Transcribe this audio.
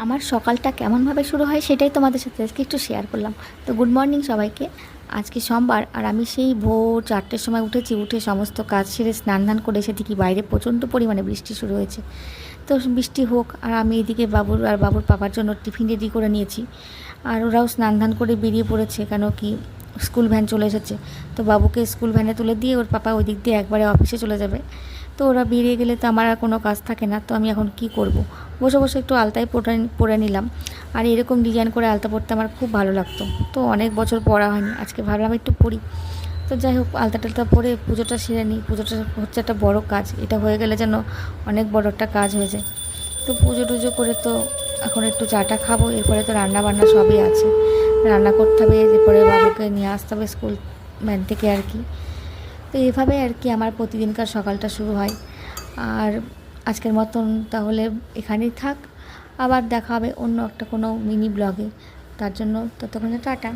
আমার সকালটা কেমনভাবে শুরু হয় সেটাই তোমাদের সাথে আজকে একটু শেয়ার করলাম। তো গুড মর্নিং সবাইকে। আজকে সোমবার আর আমি সেই ভোর 4টের সময় উঠেছি, উঠে সমস্ত কাজ সেরে স্নান ধান করে এসে দেখি বাইরে প্রচণ্ড পরিমাণে বৃষ্টি শুরু হয়েছে। তো বৃষ্টি হোক, আর আমি এদিকে বাবুর আর বাবুর পাপার জন্য টিফিন রেডি করে নিয়েছি। আর ওরাও স্নান ধান করে বেরিয়ে পড়েছে, কেন কি স্কুল ভ্যান চলে এসেছে। তো বাবুকে স্কুল ভ্যানে তুলে দিয়ে ওর পাপা ওই দিক দিয়ে একবারে অফিসে চলে যাবে। তো ওরা বেরিয়ে গেলে তো আমার আর কোনো কাজ থাকে না। তো আমি এখন কি করব, বসে বসে একটু আলতাই পরে নিলাম। আর এরকম ডিজাইন করে আলতা পরতে আমার খুব ভালো লাগতো, তো অনেক বছর পরা হয়নি, আজকে ভাবলাম একটু পরি। তো যাই হোক, আলতা টালতা পরে পুজোটা সেরে নিই। পুজোটা হচ্ছে একটা বড় কাজ, এটা হয়ে গেলে যেন অনেক বড় একটা কাজ হয়ে যায়। তো পুজো টুজো করে তো এখন একটু চাটা খাবো, এরপরে তো রান্না বান্না সবই আছে, রান্না করতে হবে, এরপরে বাবুকে নিয়ে আসতে হবে স্কুল ভ্যান থেকে আর কি। তো এভাবে আর কি আমার প্রতিদিনকার সকালটা শুরু হয়। আর আজকের মতন তাহলে এখানেই থাক, আবার দেখা হবে অন্য একটা কোনো মিনি ব্লগে। তার জন্য ততক্ষণে টাটা।